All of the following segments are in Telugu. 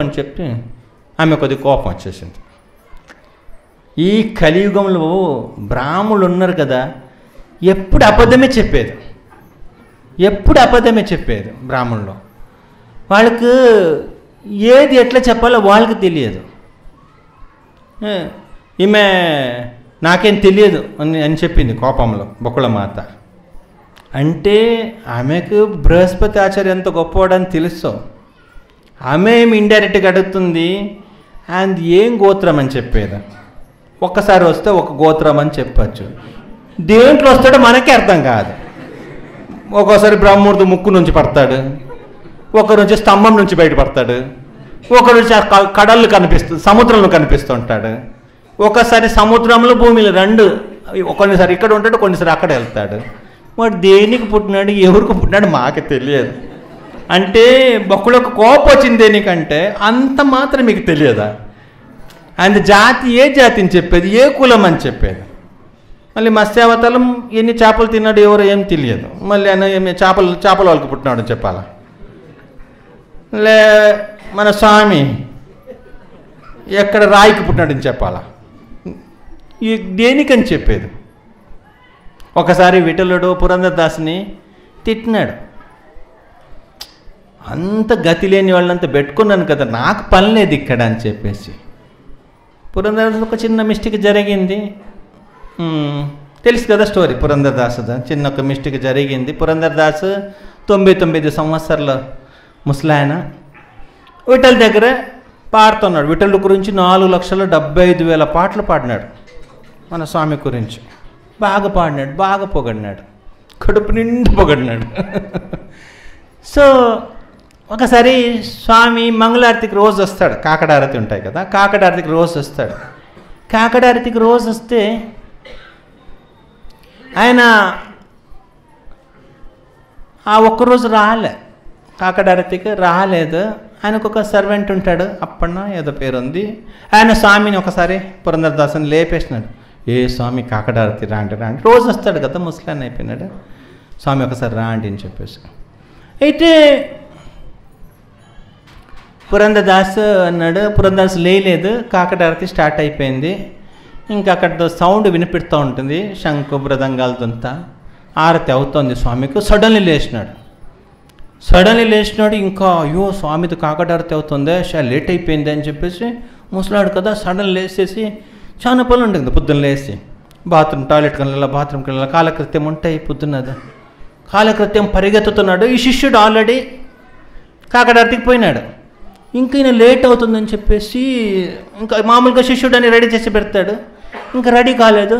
అని చెప్పి ఆమె కొద్దిగా కోపం వచ్చేసింది. ఈ కలియుగంలో బ్రాహ్మణులు ఉన్నారు కదా, ఎప్పుడు అబద్ధమే చెప్పేది బ్రాహ్మణులు. వాళ్ళకు ఏది ఎట్లా చెప్పాలో వాళ్ళకి తెలియదు. ఈమె నాకేం తెలియదు అని చెప్పింది కోపంలో బొక్కుళమాత. అంటే ఆమెకు బృహస్పతి ఆచార్య ఎంత గొప్పవాడని తెలుసు. ఆమె ఏమి ఇండైరెక్ట్గా అడుగుతుంది, అండ్ ఏం గోత్రం అని చెప్పేది. ఒక్కసారి వస్తే ఒక గోత్రం అని చెప్పచ్చు, దేంట్లో వస్తాడో మనకే అర్థం కాదు. ఒక్కోసారి బ్రహ్మూర్తి ముక్కు నుంచి పడతాడు, ఒకరు నుంచి స్తంభం నుంచి బయటపడతాడు, ఒకరు నుంచి కడళ్ళు కనిపిస్తుంది, సముద్రంలో కనిపిస్తుంటాడు. ఒకసారి సముద్రంలో భూమిలో రెండు, కొన్నిసారి ఇక్కడ ఉంటాడు, కొన్నిసారి అక్కడ వెళ్తాడు. వాడు దేనికి పుట్టినాడు, ఎవరికి పుట్టినాడు మాకు తెలియదు. అంటే బొక్కులకు కోపం వచ్చింది దేనికంటే అంత మాత్రం మీకు తెలియదా? ఆయన జాతి ఏ జాతిని చెప్పేది, ఏ కులం అని చెప్పేది. మళ్ళీ మత్స్యావతారం ఎన్ని చేపలు తిన్నాడు ఎవరో ఏం తెలియదు. మళ్ళీ ఆయన ఏమి చేపల వాళ్ళకి పుట్టినాడు చెప్పాలా? లే మన స్వామి ఎక్కడ రాయికి పుట్టినాడని చెప్పాలా? ఈ దేనికని చెప్పేది. ఒకసారి విఠలుడు పురంధరదాసుని తిట్టినాడు. అంత గతి లేని వాళ్ళంతా పెట్టుకున్నాను కదా, నాకు పని లేదు ఇక్కడ అని చెప్పేసి. పురంధరదాసు ఒక చిన్న మిస్టేక్ జరిగింది, తెలుసు కదా స్టోరీ. పురంధరదాసుదా చిన్న ఒక మిస్టేక్ జరిగింది. పురంధరదాసు 99 సంవత్సరాల ముసలాయన విఠల్ దగ్గర పాడుతున్నాడు. విఠలు గురించి 4,75,000 పాటలు పాడినాడు. మన స్వామి గురించి బాగా పాడినాడు, బాగా పొగడినాడు, కడుపు నిండు పొగడినాడు. సో ఒకసారి స్వామి మంగళారతికి రోజు వస్తాడు. కాకడారతి ఉంటాయి కదా, కాకడారతికి రోజు వస్తాడు. కాకడారతికి రోజు వస్తే ఆయన ఆ ఒక్కరోజు కాకడారతికి రాలేదు. ఆయనకు ఒక సర్వెంట్ ఉంటాడు, అప్పన్న ఏదో పేరు ఉంది. ఆయన స్వామిని ఒకసారి పురంధరదాసుని లేపేసినాడు. ఏ స్వామి కాకడారతి రాండి రోజు వస్తాడు కదా, ముస్లాన్ అయిపోయినాడు. స్వామి ఒకసారి రాండి అని చెప్పేసి. అయితే పురంధరదాసు అన్నాడు. పురంధరదాసు లేలేదు, కాకడారతి స్టార్ట్ అయిపోయింది. ఇంకా అక్కడ సౌండ్ వినిపిస్తూ ఉంటుంది, శంఖు మృదంగాలదంతా. ఆరతి అవుతోంది స్వామికి. సడన్లీ లేచినాడు. ఇంకా అయ్యో స్వామిది కాకడారతి అవుతుందే, లేట్ అయిపోయింది అని చెప్పేసి ముసలాడు కదా, సడన్ లేచేసి చాలా పనులు ఉంటుంది కదా పొద్దున్న లేచి, టాయిలెట్కి వెళ్ళాలి, బాత్రూమ్కి వెళ్ళాలి, కాలకృత్యం ఉంటాయి పొద్దున్నది. కాలకృత్యం పరిగెత్తుతున్నాడు. ఈ శిష్యుడు ఆల్రెడీ కాకడారతికి పోయినాడు. ఇంకా ఈయన లేట్ అవుతుందని చెప్పేసి ఇంకా మామూలుగా శిష్యుడని రెడీ చేసి పెడతాడు. ఇంకా రెడీ కాలేదు,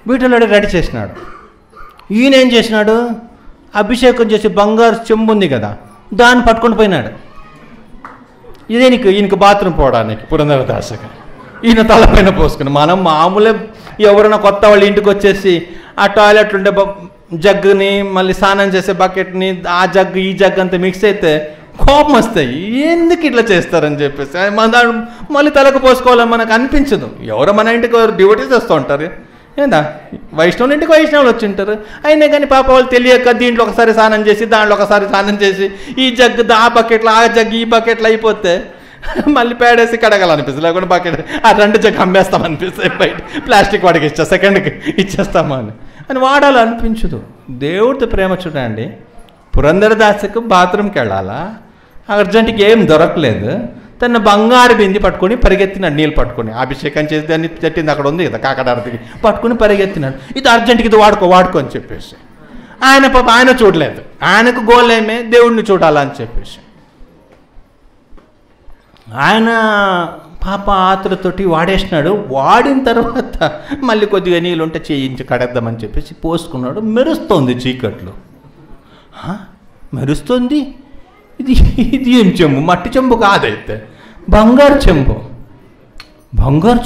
వీటిలో రెడీ చేసినాడు. ఈయన ఏం చేసినాడు, అభిషేకం చేసి బంగారు చెంబు ఉంది కదా, దాన్ని పట్టుకొని పోయినాడు. ఈయనకి బాత్రూమ్ పోవడానికి పురంధరదాసుకి. ఈయన తలపైన పోసుకుని. మనం మామూలే ఎవరైనా కొత్త వాళ్ళు ఇంటికి వచ్చేసి ఆ టాయిలెట్ ఉండే జగ్గుని, మళ్ళీ స్నానం చేసే బకెట్ని, ఆ జగ్గు ఈ జగ్గు అంతా మిక్స్ అయితే కోపం వస్తాయి. ఎందుకు ఇట్లా చేస్తారని చెప్పేసి మళ్ళీ తలకు పోసుకోవాలని మనకు అనిపించదు. ఎవరో మన ఇంటికి డివోటీస్ వస్తూ ఉంటారు, ఏందా వైష్ణవుల ఇంటికి వైష్ణవులు వచ్చి ఉంటారు. అయినా కానీ పాప వాళ్ళు తెలియక దీంట్లో ఒకసారి స్నానం చేసి, దాంట్లో ఒకసారి స్నానం చేసి, ఈ జగ్గు ఆ బకెట్లో, ఆ జగ్గు ఈ బకెట్లో అయిపోతే మళ్ళీ పేడేసి కడగాలనిపిస్తుంది. లేకుంటే బకెట్ ఆ 2 జగ్గు అమ్మేస్తామనిపిస్తుంది, బయట ప్లాస్టిక్ వాడికి సెకండ్కి ఇచ్చేస్తామా అని వాడాలనిపించదు. దేవుడితో ప్రేమ చూడండి. పురంధరదాసుకు బాత్రూమ్కి వెళ్ళాలా, అర్జెంటుకి ఏం దొరకలేదు, తన బంగారు బింది పట్టుకొని పరిగెత్తినాడు. నీళ్ళు పట్టుకొని అభిషేకం చేసి దాన్ని చెట్టింది అక్కడ ఉంది కదా కాకడారతికి, పట్టుకుని పరిగెత్తినాడు. ఇది అర్జెంటుకి ఇది వాడుకో అని చెప్పేసి. ఆయన చూడలేదు, ఆయనకు గోల్ ఏమే దేవుడిని చూడాలని చెప్పేసి. ఆయన పాప ఆతులతోటి వాడేసినాడు. వాడిన తర్వాత మళ్ళీ కొద్దిగా నీళ్ళు ఉంటే చేయించి కడేద్దామని చెప్పేసి పోసుకున్నాడు. మెరుస్తోంది చీకట్లో, మెరుస్తుంది. ఇది ఏం చెంబు, మట్టి చెంబు కాదైతే బంగారు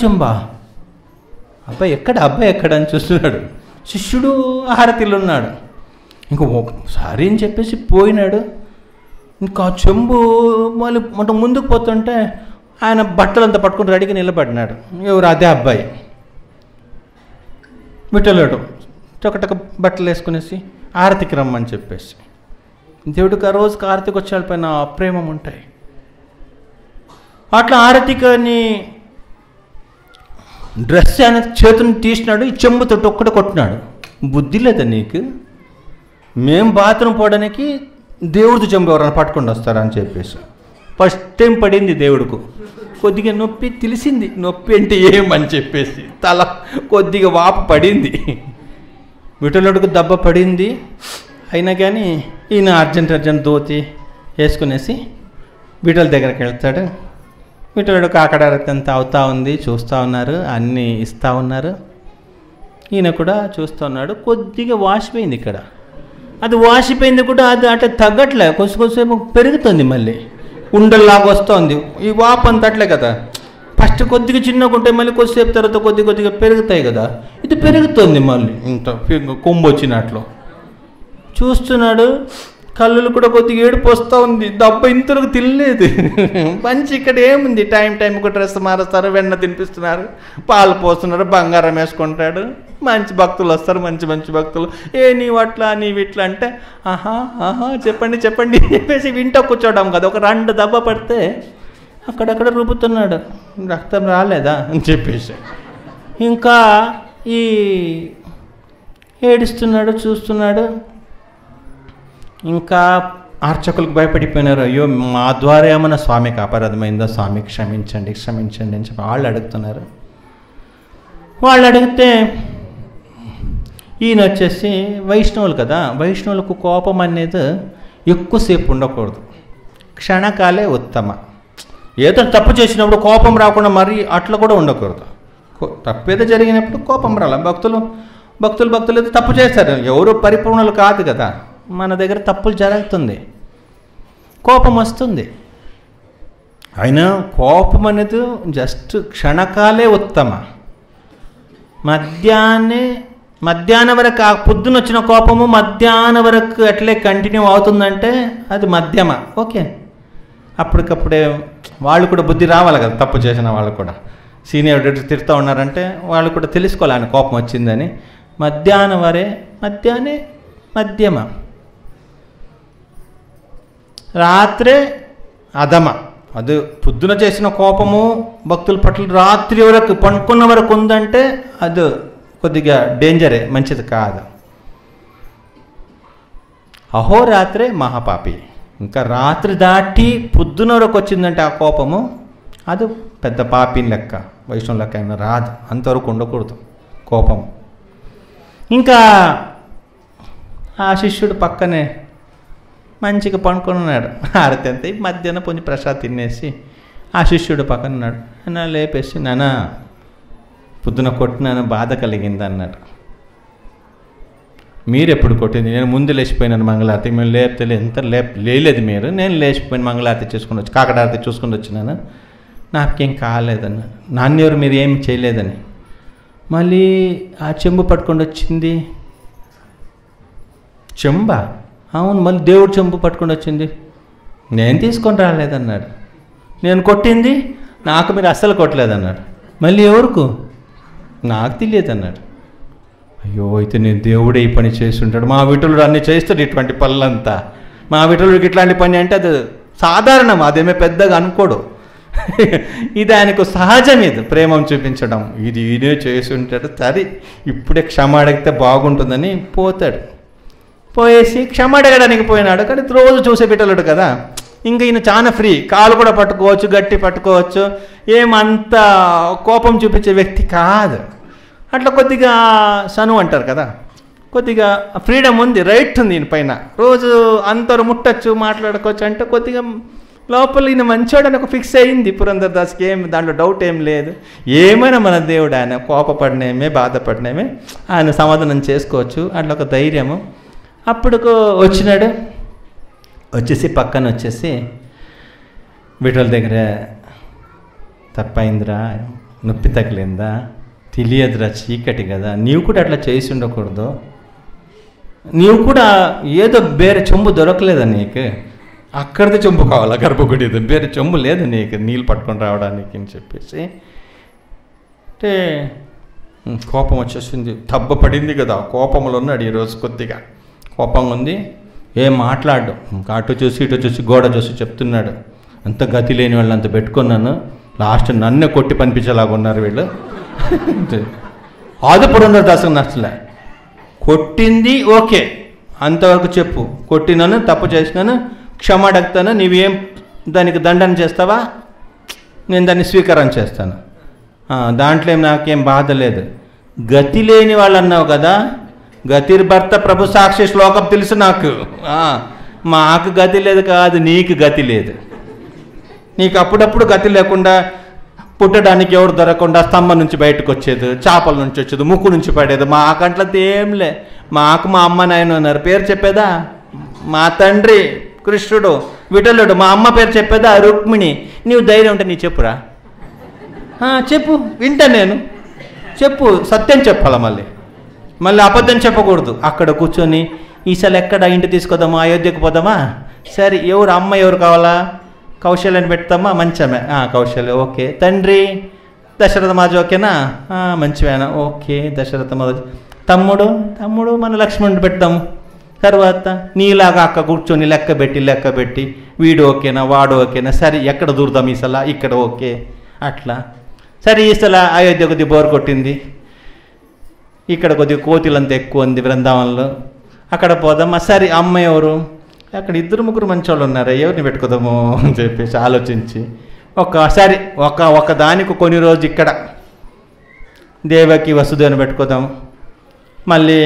చెంబా. అబ్బాయి ఎక్కడ అని చూస్తున్నాడు. శిష్యుడు హారతిలో ఉన్నాడు. ఇంకో ఒకసారి అని చెప్పేసి పోయినాడు. ఇంకా చెంబు మళ్ళీ ముందుకు పోతుంటే ఆయన బట్టలంతా పట్టుకుని రెడీగా నిలబడినాడు. ఎవరు? అదే అబ్బాయి. విఠలుడు చొకటక బట్టలు వేసుకునేసి ఆరతికి రమ్మని చెప్పేసి. దేవుడికి ఆ రోజుకి ఆరతికి వచ్చే పైన ప్రేమం ఉంటాయి. అట్లా ఆరతికని డ్రెస్ అనేది చేతుని తీసినాడు, ఈ చెంబుతో ఒక్కడే కొట్టినాడు. బుద్ధి లేదా నీకు? మేము బాత్రూమ్ పోవడానికి దేవుడితో చెంబు ఎవరైనా పట్టుకొని వస్తారా అని చెప్పేసి ఫస్ట్ టైం పడింది దేవుడికి. కొద్దిగా నొప్పి తెలిసింది, నొప్పి అంటే ఏమని చెప్పేసి తల కొద్దిగా వాపు పడింది, విఠలుడికి దెబ్బ పడింది. అయినా కానీ ఈయన అర్జెంట్ దోతి వేసుకునేసి విఠల దగ్గరికి వెళ్తాడు. విఠలుడు కాకడారతి అంతా అవుతూ ఉంది, చూస్తూ ఉన్నారు, అన్నీ ఇస్తూ ఉన్నారు. ఈయన కూడా చూస్తూ ఉన్నాడు. కొద్దిగా వాసిపోయింది ఇక్కడ, అది వాసిపోయింది కూడా అది అట్లా తగ్గట్లే, కొంచెంసేపు పెరుగుతుంది, మళ్ళీ ఉండల్లాగా వస్తుంది. ఈ వాపు అంత అట్లే కదా, ఫస్ట్ కొద్దిగా చిన్నగా ఉంటాయి, మళ్ళీ కొద్దిసేపు తర్వాత కొద్దిగా పెరుగుతాయి కదా, ఇది పెరుగుతుంది మళ్ళీ ఇంత కొమ్ము వచ్చినట్లు. చూస్తున్నాడు, కళ్ళు కూడా కొద్దిగా ఏడుపు వస్తూ ఉంది. దెబ్బ ఇంతవరకు తినలేదు. మంచి ఇక్కడ ఏముంది, టైంకు డ్రెస్ మారుస్తారు, వెన్న తినిపిస్తున్నారు, పాలు పోస్తున్నారు, బంగారం వేసుకుంటాడు. మంచి భక్తులు వస్తారు, మంచి భక్తులు. నీవు అట్లా నీవు ఇట్లా అంటే ఆహా చెప్పండి చెప్పేసి వింటూ కూర్చోవడం కదా. ఒక 2 దెబ్బ పడితే అక్కడక్కడ రుబ్బుతున్నాడు, రక్తం రాలేదా అని చెప్పేసి. ఇంకా ఈ ఏడుస్తున్నాడు, చూస్తున్నాడు. ఇంకా అర్చకులకు భయపడిపోయినారు. అయ్యో మా ద్వారా ఏమన్నా స్వామికి అపరాధమైందో, స్వామి క్షమించండి అని చెప్పి వాళ్ళు అడుగుతున్నారు. వాళ్ళు అడిగితే ఈయన వచ్చేసి వైష్ణవులు కదా, వైష్ణవులకు కోపం అనేది ఎక్కువసేపు ఉండకూడదు, క్షణకాలే ఉత్తమ. ఏదో తప్పు చేసినప్పుడు కోపం రాకుండా మరి అట్లా కూడా ఉండకూడదు. తప్పేదో జరిగినప్పుడు కోపం రాల. భక్తులు ఏదో తప్పు చేస్తారు, ఎవరు పరిపూర్ణులు కాదు కదా, మన దగ్గర తప్పులు జరుగుతుంది, కోపం వస్తుంది. అయినా కోపం అనేది జస్ట్ క్షణకాలే ఉత్తమ. మధ్యాహ్నం వరకు పొద్దున వచ్చిన కోపము మధ్యాహ్నం వరకు అట్లే కంటిన్యూ అవుతుందంటే అది మధ్యమ. ఓకే, అప్పటికప్పుడే వాళ్ళు కూడా బుద్ధి రావాలి కదా, తప్పు చేసిన వాళ్ళు కూడా. సీనియర్ తిడుతూ ఉన్నారంటే వాళ్ళు కూడా తెలుసుకోవాలి ఆయన కోపం వచ్చిందని. మధ్యాహ్నం వరే మధ్యమ, రాత్రే అధమ. అది పొద్దున చేసిన కోపము భక్తుల పట్ల రాత్రి వరకు పండుకున్న వరకు ఉందంటే అది కొద్దిగా డేంజరే, మంచిది కాదు. అహోరాత్రే మహాపాపి. ఇంకా రాత్రి దాటి పొద్దున వరకు వచ్చిందంటే ఆ కోపము అది పెద్ద పాపిని లెక్క, వైష్ణవ లెక్క అయినా రాదు, అంతవరకు ఉండకూడదు కోపం. ఇంకా ఆ శిష్యుడు పక్కనే మంచిగా పండుకొని ఉన్నాడు. హారతి అంతా మధ్యాహ్నం కొంచెం ప్రసాద్ తినేసి ఆ శిష్యుడు పక్కన ఉన్నాడు. ఆయన లేపేసి, నాన్న పొద్దున కొట్టినాను, బాధ కలిగింది అన్నాడు. మీరు ఎప్పుడు కొట్టింది? నేను ముందు లేచిపోయినాను మంగళారతి, మేము లేపితే ఎంత లేలేదు మీరు, నేను లేచిపోయిన మంగళారతి చూసుకుని వచ్చి కాకడారతి చూసుకుని వచ్చినాను, నాకేం కాలేదన్నాడు. నాన్నెవరు మీరు ఏం చేయలేదని. మళ్ళీ ఆ చెంబు పట్టుకొని వచ్చింది. చెంబా? అవును, మళ్ళీ దేవుడు చెంబు పట్టుకొని వచ్చింది. నేను తీసుకొని రాలేదన్నాడు. నేను కొట్టింది నాకు, మీరు అస్సలు కొట్టలేదన్నాడు. మళ్ళీ ఎవరికి? నాకు తెలియదు అన్నాడు. అయ్యో, అయితే నేను దేవుడే ఈ పని చేస్తుంటాడు. మా విఠలుడు అన్నీ చేస్తాడు ఇటువంటి పనులంతా. మా విఠలుడికి ఇట్లాంటి పని అంటే అది సాధారణం, అదేమే పెద్దగా అనుకోడు. ఇది ఆయనకు సహజం, ఇది ప్రేమను చూపించడం. ఇది ఈయనే చేసి ఉంటాడు. సరే ఇప్పుడే క్షమ అడిగితే బాగుంటుందని పోతాడు. పోయేసి క్షమ అడగడానికి పోయినాడు. కానీ రోజు చూసే విఠలుడు కదా, ఇంకా ఈయన చాలా ఫ్రీ, కాలు కూడా పట్టుకోవచ్చు, గట్టి పట్టుకోవచ్చు, ఏమంత కోపం చూపించే వ్యక్తి కాదు. అట్లా కొద్దిగా సను అంటారు కదా, కొద్దిగా ఫ్రీడమ్ ఉంది, రైట్ ఉంది ఈయన పైన. రోజు అందరూ ముట్టచ్చు, మాట్లాడుకోవచ్చు అంటే కొద్దిగా లోపల ఈయన మంచోడని ఒక ఫిక్స్ అయింది పురంధరదాస్కి. ఏం దాంట్లో డౌట్ ఏం లేదు. ఏమైనా మన దేవుడు, ఆయన కోపపడినేమే బాధపడినేమే ఆయన సమాధానం చేసుకోవచ్చు, అట్లా ఒక ధైర్యము. అప్పుడు వచ్చినాడు, వచ్చేసి పక్కన వచ్చేసి విఠల దగ్గర, తప్పైందిరా, నొప్పి తగిలిందా, తెలియదురా, చీకటి కదా, నీవు కూడా అట్లా చేసి ఉండకూడదు, నీవు కూడా ఏదో వేరే చెంబు దొరకలేదా నీకు, అక్కడిది చెంబు కావాలా గర్భగుడిది, వేరే చెంబు లేదు నీకు నీళ్ళు పట్టుకొని రావడానికి అని చెప్పేసి. అంటే కోపం వచ్చేసింది, తబ్బ పడింది కదా, కోపంలో ఉన్నాడు ఈరోజు, కొద్దిగా కోపంగా ఉంది. ఏం మాట్లాడు, ఇంకా అటు చూసి ఇటు చూసి గోడ చూసి చెప్తున్నాడు, అంత గతి లేని వాళ్ళు అంత పెట్టుకున్నాను, లాస్ట్ నన్నే కొట్టి పనిపించేలాగా ఉన్నారు వీళ్ళు. అది పురంధరదాసుకు నచ్చలే. కొట్టింది ఓకే, అంతవరకు చెప్పు, కొట్టినాను, తప్పు చేసినాను, క్షమ అడుగుతాను, నీవేం దానికి దండన చేస్తావా, నేను దాన్ని స్వీకారం చేస్తాను, దాంట్లో నాకేం బాధ లేదు. గతి లేని వాళ్ళు అన్నావు కదా, గతిర్భర్త ప్రభు సాక్షి శ్లోకం తెలుసు నాకు. మాకు గతి లేదు కాదు, నీకు గతి లేదు. నీకు అప్పుడప్పుడు గతి లేకుండా పుట్టడానికి ఎవరు దొరకకుండా స్తంభం నుంచి బయటకు వచ్చేది, చేపల నుంచి వచ్చేది, ముక్కు నుంచి పడేది. మా కంట్లతో ఏంలే, మాకు మా అమ్మ నాయన ఉన్నారు. పేరు చెప్పేదా? మా తండ్రి కృష్ణుడు, విఠలుడు. మా అమ్మ పేరు చెప్పేదా? రుక్మిణి. నీవు ధైర్యం ఉంటే నీ చెప్పురా, చెప్పు, వింటా నేను. చెప్పు, సత్యం చెప్పాలా, మళ్ళీ అబద్ధం చెప్పకూడదు. అక్కడ కూర్చొని ఈసారి ఎక్కడ ఇంటి తీసుకొద్దామా, అయోధ్యకు పోదామా, సరే ఎవరు అమ్మ ఎవరు కావాలా, కౌశల్యాన్ని పెడతామా, మంచమే, కౌశల్య ఓకే. తండ్రి దశరథ మహారాజు ఓకేనా, మంచివేనా, ఓకే దశరథ మహారాజు. తమ్ముడు మన లక్ష్మణుడు పెడతాము. తర్వాత నీలాగా అక్క కూర్చొని లెక్క పెట్టి వీడు ఓకేనా, వాడు ఓకేనా, సరే ఎక్కడ దూరుదాం ఈసలా, ఇక్కడ ఓకే, అట్లా సరే. ఈసలా అయోధ్య కొద్దిగా బోర్ కొట్టింది, ఇక్కడ కొద్దిగా కోతులంతా ఎక్కువ ఉంది బృందావనంలో, అక్కడ పోదామా, సరే అమ్మ ఎవరు, అక్కడ 2-3 మంచి వాళ్ళు ఉన్నారు, ఎవరిని పెట్టుకోదాము అని చెప్పేసి ఆలోచించి ఒకసారి ఒక దానికి కొన్ని రోజు ఇక్కడ దేవకి వసుదేవని పెట్టుకోదాము. మళ్ళీ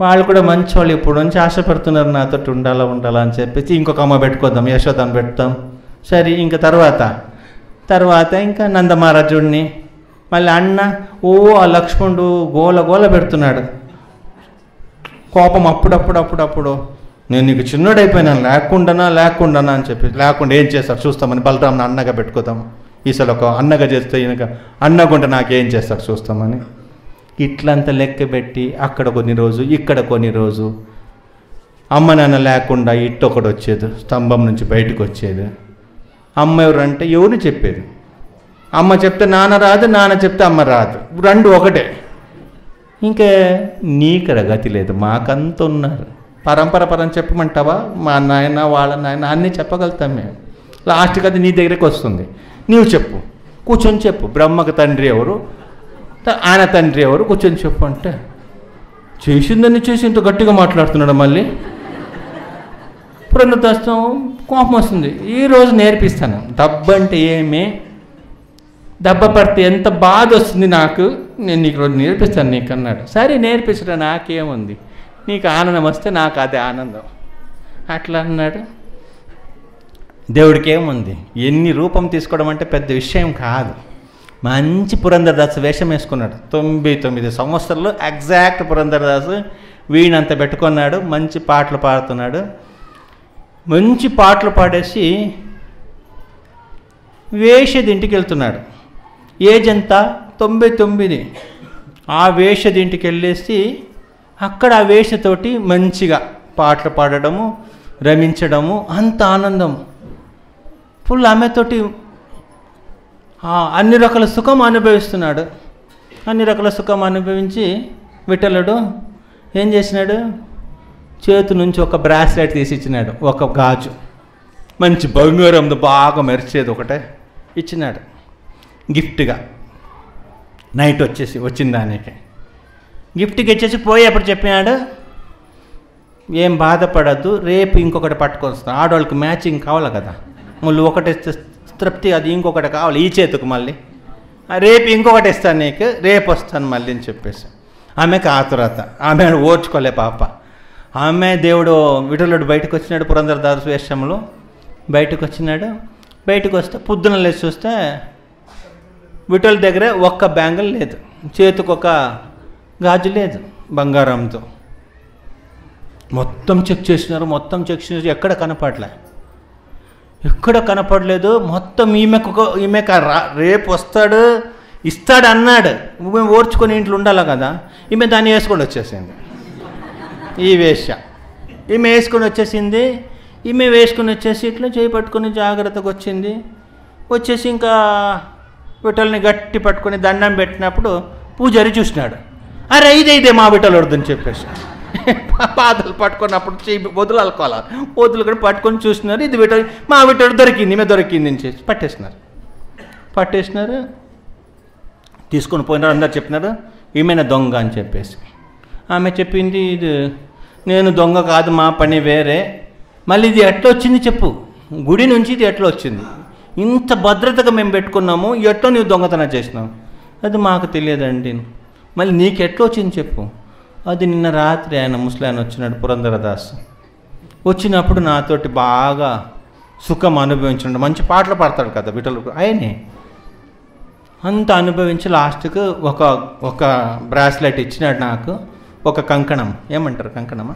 వాళ్ళు కూడా మంచి వాళ్ళు, ఇప్పుడు నుంచి ఆశపడుతున్నారు నాతో ఉండాలా అని చెప్పేసి ఇంకొక అమ్మ పెట్టుకోదాం, యశోదాన్ని పెడతాం. సరే ఇంకా తర్వాత ఇంకా నందమహారాజుడిని, మళ్ళీ అన్న ఆ లక్ష్మణుడు గోల పెడుతున్నాడు, కోపం అప్పుడప్పుడు నేను నీకు చిన్నోడైపోయినాను, లేకుండానా అని చెప్పి, లేకుండా ఏం చేస్తాడు చూస్తామని బలరాంని అన్నగా పెట్టుకోదాము. ఈసారి ఒక అన్నగా చేస్తే ఈయనక అన్నగుంటే నాకేం చేస్తాడు చూస్తామని ఇట్లంతా లెక్క పెట్టి అక్కడ కొన్ని రోజు, ఇక్కడ కొన్ని రోజు, అమ్మ నాన్న లేకుండా ఇట్టొకడు వచ్చేది, స్తంభం నుంచి బయటకు వచ్చేది. అమ్మ ఎవరంటే ఎవరు చెప్పేది, అమ్మ చెప్తే నాన్న రాదు, నాన్న చెప్తే అమ్మ రాదు, రెండు ఒకటే. ఇంకా నీకడ గతి లేదు, మాకంత ఉన్నారు. పరంపర చెప్పమంటావా, మా నాయన వాళ్ళ నాయన అన్నీ చెప్పగలుగుతాం మేము. లాస్ట్కి అది నీ దగ్గరికి వస్తుంది, నీవు చెప్పు, కూర్చొని చెప్పు. బ్రహ్మకు తండ్రి ఎవరు, ఆయన తండ్రి ఎవరు, కూర్చొని చెప్పు అంటే చేసిందని చేసి ఇంత గట్టిగా మాట్లాడుతున్నాడు. మళ్ళీ పురంధరదాసు కోపం వస్తుంది. ఈరోజు నేర్పిస్తాను, దెబ్బ అంటే ఏమి, దెబ్బ పడితే ఎంత బాధ వస్తుంది నాకు, నేను నీకు రోజు నేర్పిస్తాను నీకు అన్నాడు. సరే నేర్పించడం నాకేముంది, నీకు ఆనందం వస్తే నాకు అదే ఆనందం అట్లా అన్నాడు. దేవుడికి ఏముంది, ఎన్ని రూపం తీసుకోవడం అంటే పెద్ద విషయం కాదు. మంచి పురంధరదాసు వేషం వేసుకున్నాడు. 99 సంవత్సరాలు ఎగ్జాక్ట్ పురంధరదాసు వీణంత పెట్టుకున్నాడు, మంచి పాటలు పాడుతున్నాడు. మంచి పాటలు పాడేసి వేషది ఇంటికి వెళ్తున్నాడు. ఏజ్ ఎంత, 99. ఆ వేషది ఇంటికి వెళ్ళేసి అక్కడ ఆ వేషతోటి మంచిగా పాటలు పాడడము, రమించడము, అంత ఆనందం ఫుల్. ఆమెతోటి అన్ని రకాల సుఖం అనుభవిస్తున్నాడు. అన్ని రకాల సుఖం అనుభవించి విఠలుడు ఏం చేసినాడు, చేతి నుంచి ఒక బ్రాస్లెట్ తీసి ఇచ్చినాడు, ఒక గాజు, మంచి బంగారంతో బాగా మెరిచేది ఒకటే ఇచ్చినాడు గిఫ్ట్గా. నైట్ వచ్చిన దానికి గిఫ్ట్కి ఇచ్చేసి పోయేప్పుడు చెప్పినాడు, ఏం బాధపడద్దు, రేపు ఇంకొకటి పట్టుకొని వస్తాను. ఆడవాళ్ళకి మ్యాచింగ్ కావాలి కదా, మళ్ళీ ఒకటి తృప్తి, అది ఇంకొకటి కావాలి ఈ చేతికి, మళ్ళీ రేపు ఇంకొకటి ఇస్తాను నీకు, రేపు వస్తాను మళ్ళీ అని చెప్పేసి. ఆమెకు ఆతురత, ఆమె ఓర్చుకోలే పాప. ఆమె దేవుడు విఠలుడు బయటకు వచ్చినాడు, పురంధరదాసు వేషంలో బయటకు వచ్చినాడు. బయటకు వస్తే పొద్దున లేచి చూస్తే విఠలు దగ్గర ఒక్క బ్యాంగిల్ లేదు, చేతికి ఒక గాజు లేదు బంగారంతో. మొత్తం చెక్ చేసినారు, ఎక్కడ కనపడలేదు. మొత్తం ఈమెకు రేపు వస్తాడు ఇస్తాడు అన్నాడు, మేము ఓర్చుకొని ఇంట్లో ఉండాలి కదా. ఈమె దాన్ని వేసుకొని వచ్చేసింది, ఈ వేష ఈమె వేసుకొని వచ్చేసింది. ఈమె వేసుకొని వచ్చేసి ఇట్లా చేయి పట్టుకొని జాగ్రత్తగా వచ్చేసి ఇంకా విఠల్ని గట్టి పట్టుకొని దండం పెట్టినప్పుడు పూజారి చూసినాడు. అరే ఇదే మా విఠలుడిదని చెప్పేసి పాతలు పట్టుకున్నప్పుడు వదులు అనుకోవాలి, వదులు కూడా పట్టుకొని చూస్తున్నారు. ఇది మా విటడు దొరికింది, ఈమె దొరికింది అని చేసి పట్టేసినారు. తీసుకొని పోయినారు. అందరు చెప్పినారు ఈమెన దొంగ అని చెప్పేసి. ఆమె చెప్పింది ఇది నేను దొంగ కాదు, మా పని వేరే. మళ్ళీ ఇది ఎట్లా వచ్చింది చెప్పు, గుడి నుంచి ఇది ఎట్లా వచ్చింది, ఇంత భద్రతగా మేము పెట్టుకున్నాము, ఎట్లా నువ్వు దొంగతనం చేసినావు? అది మాకు తెలియదండి. మళ్ళీ నీకు ఎట్లా వచ్చింది చెప్పు. అది నిన్న రాత్రి ఆయన ముసలాయన వచ్చినాడు, పురంధరదాస్. వచ్చినప్పుడు నాతోటి బాగా సుఖం అనుభవించినాడు. మంచి పాటలు పాడతాడు కదా విఠలు, ఆయనే అంత అనుభవించి లాస్ట్కు ఒక బ్రాస్లెట్ ఇచ్చినాడు నాకు, ఒక కంకణం, ఏమంటారు కంకణమా,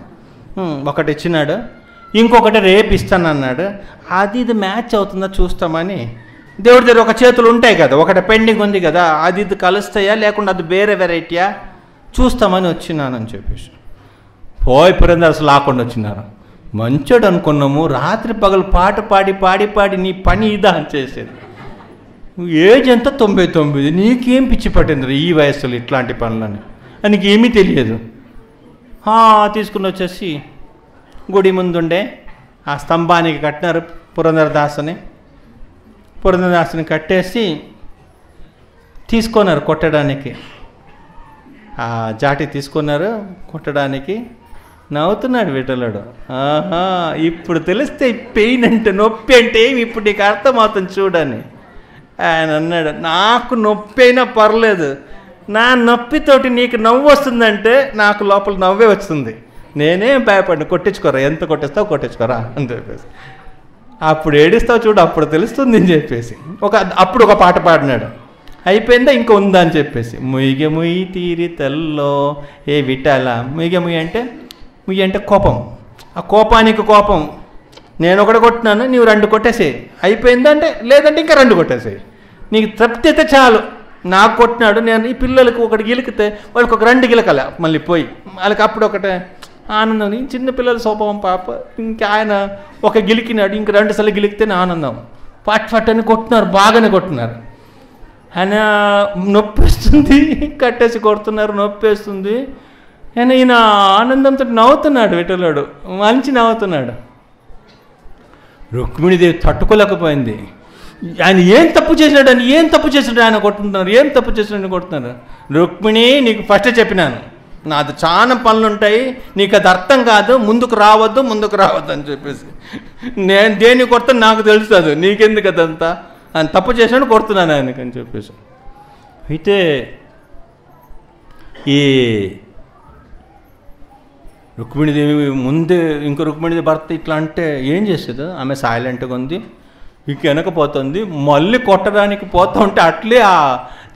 ఒకటి ఇచ్చినాడు. ఇంకొకటి రేపు ఇస్తానన్నాడు. అది ఇది మ్యాచ్ అవుతుందా చూస్తామని దేవుడి దగ్గర ఒక చేతులు ఉంటాయి కదా, ఒకటి పెండింగ్ ఉంది కదా, అది ఇది కలుస్తాయా లేకుండా అది వేరే వెరైటీయా చూస్తామని వచ్చినానని చెప్పేసి పోయి పురంధరదాసు లాక్కుండా వచ్చినారు. మంచోడు అనుకున్నాము, రాత్రి పగలు పాట పాడి నీ పని ఇదా అని చేసేది. ఏజ్ ఎంత 99, నీకేం పిచ్చి పట్టింది ఈ వయస్సులో ఇట్లాంటి పనులని, నీకు ఏమీ తెలియదు. తీసుకుని వచ్చేసి గుడి ముందుండే ఆ స్తంభానికి కట్టినారు పురంధరదాసుని కట్టేసి తీసుకున్నారు కొట్టడానికి. ఆ జాటి తీసుకున్నారు కొట్టడానికి. నవ్వుతున్నాడు విఠలుడు. ఇప్పుడు తెలిస్తే పెయిన్ అంటే నొప్పి అంటే ఇప్పుడు నీకు అర్థమవుతుంది చూడని ఆయన అన్నాడు. నాకు నొప్పి అయినా పర్లేదు, నా నొప్పితోటి నీకు నవ్వు వస్తుందంటే నాకు లోపల నవ్వే వస్తుంది, నేనేం భయపడిన, కొట్టించుకోరా, ఎంత కొట్టిస్తావు కొట్టించుకోరా అని చెప్పేసి. అప్పుడు ఏడిస్తావు చూడు, అప్పుడు తెలుస్తుంది అని చెప్పేసి అప్పుడు ఒక పాట పాడినాడు. అయిపోయిందా ఇంకా ఉందా అని చెప్పేసి, ముయ్య ముయ్యి తీరి తల్లో ఏ విఠల. ముయ్య అంటే కోపం. ఆ కోపానికి కోపం, నేను ఒకటి కొట్టినాను, నీవు 2 కొట్టేసేయి. అయిపోయిందంటే లేదంటే ఇంకా 2 కొట్టేసేయి, నీకు తృప్తి అయితే చాలు. నాకు కొట్టినాడు, నేను ఈ పిల్లలకు ఒకటి గిలికితే వాళ్ళకి ఒక 2 గిలకల మళ్ళీ పోయి వాళ్ళకి అప్పుడు ఒకటే ఆనందం. చిన్న పిల్లల స్వభావం పాప. ఇంకా ఆయన ఒక గిలికినాడు, ఇంక 2 సార్లు గిలికితేనే ఆనందం. పట్ అని కొట్టున్నారు, బాగానే కొట్టున్నారు. ఆయన నొప్పిస్తుంది, కట్టేసి కొడుతున్నారు, నొప్పేస్తుంది. ఈయన ఆనందంతో నవ్వుతున్నాడు విఠలుడు, మంచి నవ్వుతున్నాడు. రుక్మిణీదేవి తట్టుకోలేకపోయింది. ఆయన ఏం తప్పు చేసినాడు ఆయన కొట్టుకుంటున్నారు, ఏం తప్పు చేసినాడని కొడుతున్నారు. రుక్మిణి, నీకు ఫస్ట్ చెప్పినాను, నాది చాలా పనులు ఉంటాయి, నీకు అది అర్థం కాదు, ముందుకు రావద్దు అని చెప్పేసి. నేను దేన్ని కొడతాను నాకు తెలుస్తుంది, నీకెందుకు అదంతా, ఆయన తప్పు చేసినాడు కొడుతున్నాను ఆయనకని చెప్పేసి. అయితే ఈ రుక్మిణీదేవి ముందే ఇంకో రుక్మిణీదేవి భర్త ఇట్లా అంటే ఏం చేసేది, ఆమె సైలెంట్గా ఉంది, ఇక వెనకపోతుంది. మళ్ళీ కొట్టడానికి పోతూ ఉంటే అట్లే ఆ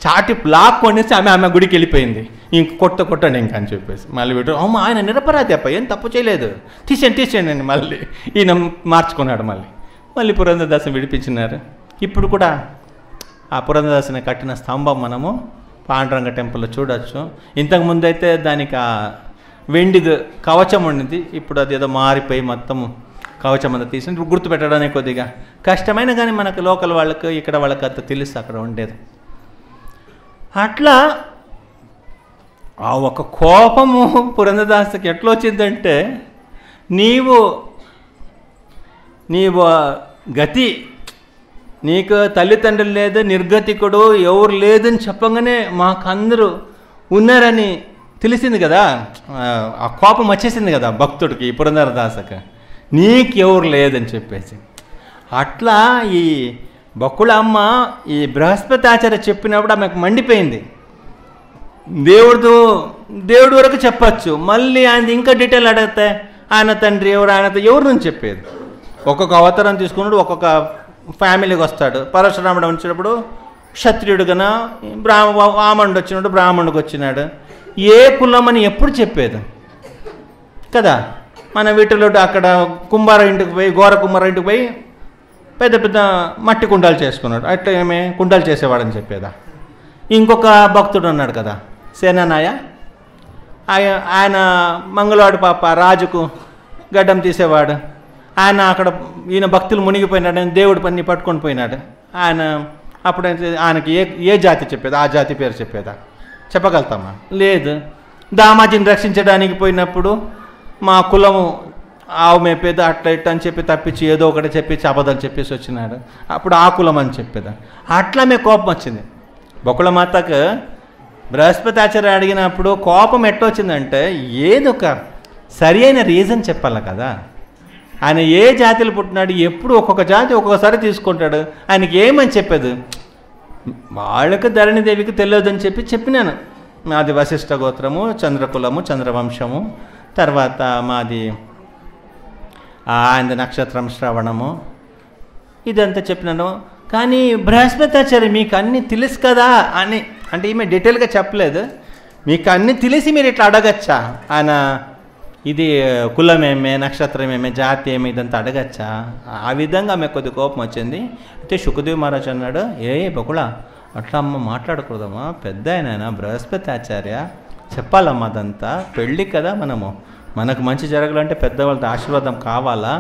చాటి బ్లాక్ కొనేసి ఆమె గుడికి వెళ్ళిపోయింది. ఇంక కొట్టండి ఇంకా అని చెప్పేసి మళ్ళీ వీడు ఆయన నిరపరాధి అప్ప, ఏం తప్పు చేయలేదు, తీసేయండి మళ్ళీ ఈయన మార్చుకున్నాడు. మళ్ళీ పురంధరదాసుని విడిపించినారు. ఇప్పుడు కూడా ఆ పురంధరదాసుని కట్టిన స్తంభం మనము పాండురంగ టెంపుల్లో చూడవచ్చు. ఇంతకుముందు అయితే దానికి ఆ వెండిది కవచం ఉండింది, ఇప్పుడు అది ఏదో మారిపోయి మొత్తం కవచం అంతా తీసి గుర్తుపెట్టడానికి కొద్దిగా కష్టమైన, కానీ మనకు లోకల్ వాళ్ళకి ఇక్కడ వాళ్ళకి అంత తెలుసు అక్కడ ఉండేది. అట్లా ఆ ఒక కోపము పురంధరదాసుకి ఎట్లా వచ్చిందంటే, నీవు గతి, నీకు తల్లిదండ్రులు లేదు, నిర్గతికుడు ఎవరు లేదని చెప్పగానే మాకందరూ ఉన్నారని తెలిసింది కదా, ఆ కోపం వచ్చేసింది కదా భక్తుడికి, పురంధరదాసుకి, నీకు ఎవరు లేదని చెప్పేసి. అట్లా ఈ బకుళ అమ్మ ఈ బృహస్పతి ఆచార్య చెప్పినప్పుడు ఆమెకు మండిపోయింది. దేవుడి వరకు చెప్పచ్చు, మళ్ళీ ఆయన ఇంకా డీటెయిల్ అడిగితే ఆయన తండ్రి ఎవరు నుంచి చెప్పేది. ఒక్కొక్క అవతారం తీసుకున్నాడు, ఒక్కొక్క ఫ్యామిలీకి వస్తాడు. పరశురాముడు వచ్చినప్పుడు క్షత్రియుడుగా, వామనుడు వచ్చినప్పుడు బ్రాహ్మణుడికి వచ్చినాడు. ఏ కులం అని ఎప్పుడు చెప్పేది కదా. మన వీటిలో అక్కడ కుంభార ఇంటికి పోయి, ఘోర కుంభార ఇంటికి పోయి పెద్ద పెద్ద మట్టి కుండాలు చేసుకున్నాడు, అట్లా ఏమే కుండాలు చేసేవాడని చెప్పేదా. ఇంకొక భక్తుడు ఉన్నాడు కదా సేనానాయ, ఆయన మంగళవాడు పాప రాజుకు గడ్డం తీసేవాడు. ఆయన అక్కడ ఈయన భక్తులు మునిగిపోయినాడు, దేవుడి పని పట్టుకొని పోయినాడు. ఆయన అప్పుడైతే ఆయనకి ఏ జాతి చెప్పేదా, ఆ జాతి పేరు చెప్పేదా, చెప్పగలుగుతామా? లేదు. దామాజిని రక్షించడానికి పోయినప్పుడు మా కులము ఆవు మేపేది అట్లా ఇట్లా అని చెప్పి తప్పించి ఏదో ఒకటి చెప్పి అబద్ధాలు చెప్పేసి వచ్చినాడు. అప్పుడు ఆ కులం అని చెప్పేదా. అట్లా మీకు కోపం వచ్చింది. బకుళమాతకు బృహస్పతి ఆచార్య అడిగినప్పుడు కోపం ఎట్టొచ్చిందంటే ఏదొక సరి అయిన రీజన్ చెప్పాలి కదా. ఆయన ఏ జాతిలో పుట్టినాడు, ఎప్పుడు ఒక్కొక్క జాతి ఒక్కొక్కసారి తీసుకుంటాడు, ఆయనకి ఏమని చెప్పేది. వాళ్ళకి ధరణిదేవికి తెలియదని చెప్పినాను. మాది వశిష్ఠ గోత్రము, చంద్రకులము, చంద్రవంశము, తర్వాత మాది ఆయన నక్షత్రం శ్రవణము, ఇదంతా చెప్పినాను. కానీ బృహస్పతాచార్య మీకు అన్నీ తెలుసు కదా అని అంటే ఈమె డీటెయిల్గా చెప్పలేదు. మీకు అన్నీ తెలిసి మీరు ఇట్లా అడగచ్చా, ఆయన ఇది కులమేమే, నక్షత్రమేమే, జాతి ఏమి, ఇదంతా అడగచ్చా. ఆ విధంగా ఆమె కొద్ది కోపం వచ్చింది. అయితే శుకదేవ్ మహారాజ్ అన్నాడు, బకుళ అట్లా అమ్మ మాట్లాడకూడదమ్మా, పెద్ద ఆయన బృహస్పతి ఆచార్య చెప్పాలమ్మా, అదంతా పెళ్ళి కదా, మనకు మంచి జరగాలంటే పెద్దవాళ్ళతో ఆశీర్వాదం కావాలా,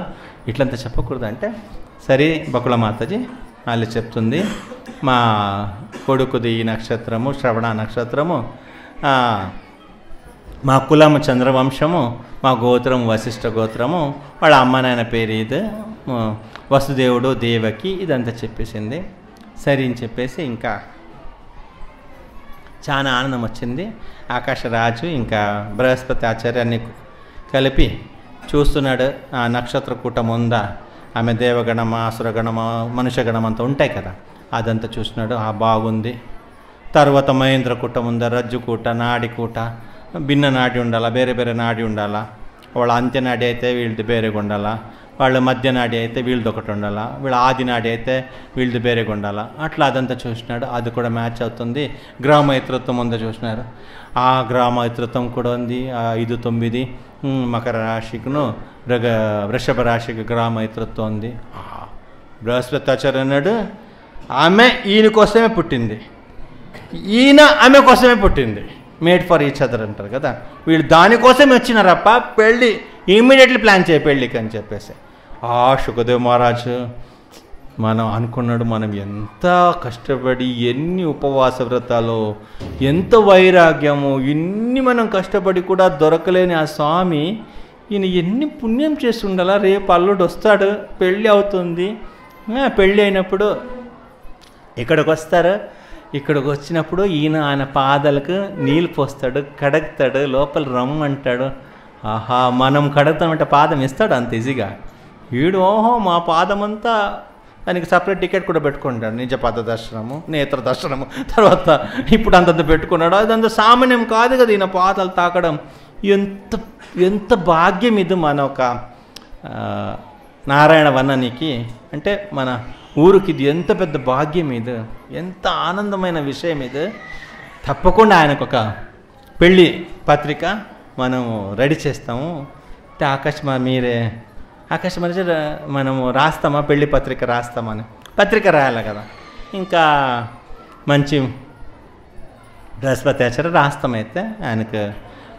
ఇట్లంతా చెప్పకూడదు అంటే సరే బకుళ మాతాజీ వాళ్ళు చెప్తుంది. మా కొడుకుది ఈ నక్షత్రము శ్రవణ నక్షత్రము, మా కులము చంద్రవంశము, మా గోత్రము వశిష్ఠ గోత్రము, వాళ్ళ అమ్మ నాయన పేరు ఇది వసుదేవుడు దేవకి, ఇదంతా చెప్పేసింది. సరే అని చెప్పేసి ఇంకా చాలా ఆనందం వచ్చింది. ఆకాశరాజు ఇంకా బృహస్పతి ఆచార్యాన్ని కలిపి చూస్తున్నాడు. ఆ నక్షత్ర కూటం ఉందా, ఆమె దేవగణమ, అసురగణమ, మనుష్యగణం అంతా ఉంటాయి కదా, అదంతా చూసినాడు. బాగుంది. తర్వాత మహేంద్ర కూటం ఉందా, రజ్జుకూట, నాడికూట, భిన్న నాడి ఉండాలా, వేరే వేరే నాడి ఉండాలా, వాళ్ళ అంత్యనాడి అయితే వీళ్ళది వేరేగా ఉండాలా, వాళ్ళ మధ్య నాడి అయితే వీళ్ళది ఒకటి ఉండాలా, వీళ్ళ ఆది నాడి అయితే వీళ్ళది వేరేగా ఉండాలా, అట్లా అదంతా చూసినాడు. అది కూడా మ్యాచ్ అవుతుంది. గ్రామైతృత్వం ఉందో చూసినారు. ఆ గ్రామైతృత్వం కూడా ఉంది. 5, 9 మకర రాశికును వృషభ రాశికి గ్రామైతృత్వం ఉంది. బృహస్పతాచార్య అన్నాడు, ఆమె ఈయన కోసమే పుట్టింది, ఈయన ఆమె కోసమే పుట్టింది. మేడ్ ఫర్ ఈచ్ అదర్ అంటారు కదా, వీళ్ళు దానికోసమే వచ్చినారప్ప, పెళ్ళి ఇమ్మీడియట్లీ ప్లాన్ చేయ పెళ్ళికి అని చెప్పేసి. శుకదేవ్ మహారాజు మనం అనుకున్నాడు, మనం ఎంత కష్టపడి ఎన్ని ఉపవాస వ్రతాలు, ఎంత వైరాగ్యము, ఇన్ని మనం కష్టపడి కూడా దొరకలేని ఆ స్వామి ఈయన ఎన్ని పుణ్యం చేసి ఉండాలా. రేపు అల్లుడు వస్తాడు, పెళ్ళి అవుతుంది. పెళ్ళి అయినప్పుడు ఇక్కడికి వస్తారు. ఇక్కడికి వచ్చినప్పుడు ఆయన పాదాలకు నీళ్ళు పోస్తాడు, కడుగుతాడు, లోపల రమ్మంటాడు. మనం కడుగుతామంటే పాదం ఇస్తాడు అంత ఈజీగా. వీడు మా పాదం అంతా దానికి సపరేట్ టికెట్ కూడా పెట్టుకుంటాడు. నిజపాద దర్శనము, నేత్ర దర్శనము, తర్వాత ఇప్పుడు అంతంత పెట్టుకున్నాడు. అదంతా సామాన్యం కాదు కదా ఈయన పాదాలు తాకడం. ఎంత ఎంత భాగ్యం ఇది మన ఒక నారాయణ వనానికి, అంటే మన ఊరికి ఇది ఎంత పెద్ద భాగ్యం ఇది, ఎంత ఆనందమైన విషయం ఇది. తప్పకుండా ఆయనకు ఒక పెళ్ళి పత్రిక మనము రెడీ చేస్తాము. ఆకాశ మనము రాస్తామా, పెళ్ళి పత్రిక రాస్తామని, పత్రిక రాయాలి కదా. ఇంకా మంచి బృహస్పతి ఆచార్య రాస్తామైతే ఆయనకు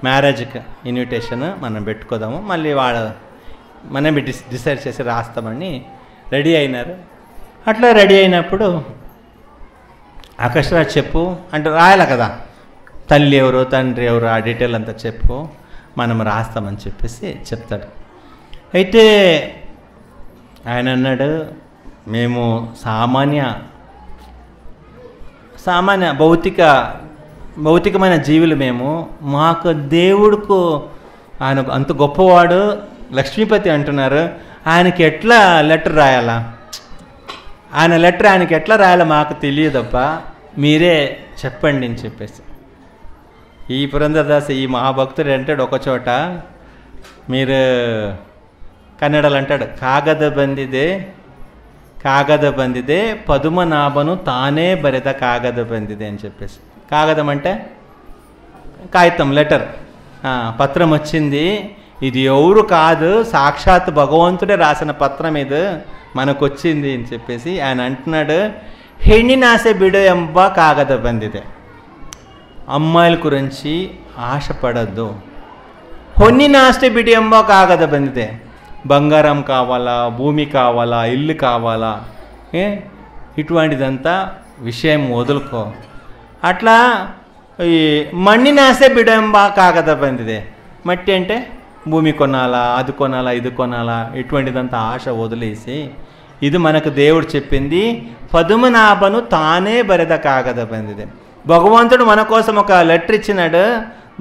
మ్యారేజ్కి ఇన్విటేషన్ మనం పెట్టుకోదాము. మళ్ళీ మనం డిసైడ్ చేసి రాస్తామని రెడీ అయినారు. అట్లా రెడీ అయినప్పుడు ఆకాశరాజు చెప్పు అంటే రాయాలి కదా, తల్లి ఎవరు తండ్రి ఎవరు ఆ డీటెయిల్ అంతా చెప్పు, మనం రాస్తామని చెప్పేసి చెప్తాడు. అయితే ఆయన అన్నాడు, మేము సామాన్య భౌతికమైన జీవులు, మాకు దేవుడుకు ఆయన అంత గొప్పవాడు లక్ష్మీపతి అంటున్నారు, ఆయనకి ఎట్లా లెటర్ రాయాలా, ఆయనకి ఎట్లా రాయాలో మాకు తెలియదప్ప, మీరే చెప్పండి అని చెప్పేసి. ఈ పురంధరదాస్ ఈ మహాభక్తుడు అంటాడు ఒక చోట, మీరు కన్నడలు అంటాడు, కాగద ಬಂದಿದೆ పదుమనాభను తానే బరెద కాగద ಬಂದಿದೆ అని చెప్పేసి. కాగదం అంటే కాగితం, లెటర్, పత్రం వచ్చింది, ఇది ఎవరు కాదు, సాక్షాత్ భగవంతుడే రాసిన పత్రం ఇది మనకు వచ్చింది అని చెప్పేసి ఆయన అంటున్నాడు. ಹೆಣ್ಣಿನಾಸೆ ಬಿಡು ಎಂಬ కాగద ಬಂದಿದೆ, అమ్మాయిల గురించి ఆశపడద్దు. ಹೊನ್ನಿನಾಸೆ ಬಿಡು ಎಂಬ కాగద ಬಂದಿದೆ, బంగారం కావాలా, భూమి కావాలా, ఇల్లు కావాలా, ఇటువంటిదంతా విషయం వదులుకో. అట్లా ఈ మಣ್ಣಿನಾಸೆ ಬಿಡೆಂಬ కాగద ಬಂದಿದೆ. మట్టి అంటే భూమి కొనాలా, అది కొనాలా, ఇది కొనాలా, ఇటువంటిదంతా ఆశ వదిలేసి ఇది మనకు దేవుడు చెప్పింది పదుమనాభను తానే బరెద కాగద ಬಂದಿದೆ. భగవంతుడు మన కోసం ఒక లెటర్ ఇచ్చినాడు.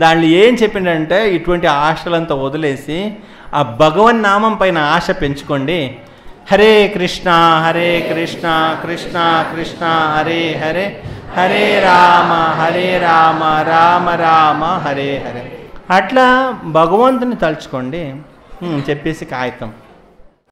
దాంట్లో ఏం చెప్పిండంటే ఇటువంటి ఆశలంతా వదిలేసి ఆ భగవన్ నామం పైన ఆశ పెంచుకోండి. హరే కృష్ణ కృష్ణ కృష్ణ హరే హరే, హరే రామ రామ రామ హరే హరే. అట్లా భగవంతుని తలుచుకోండి. చెప్పేసి కాగితం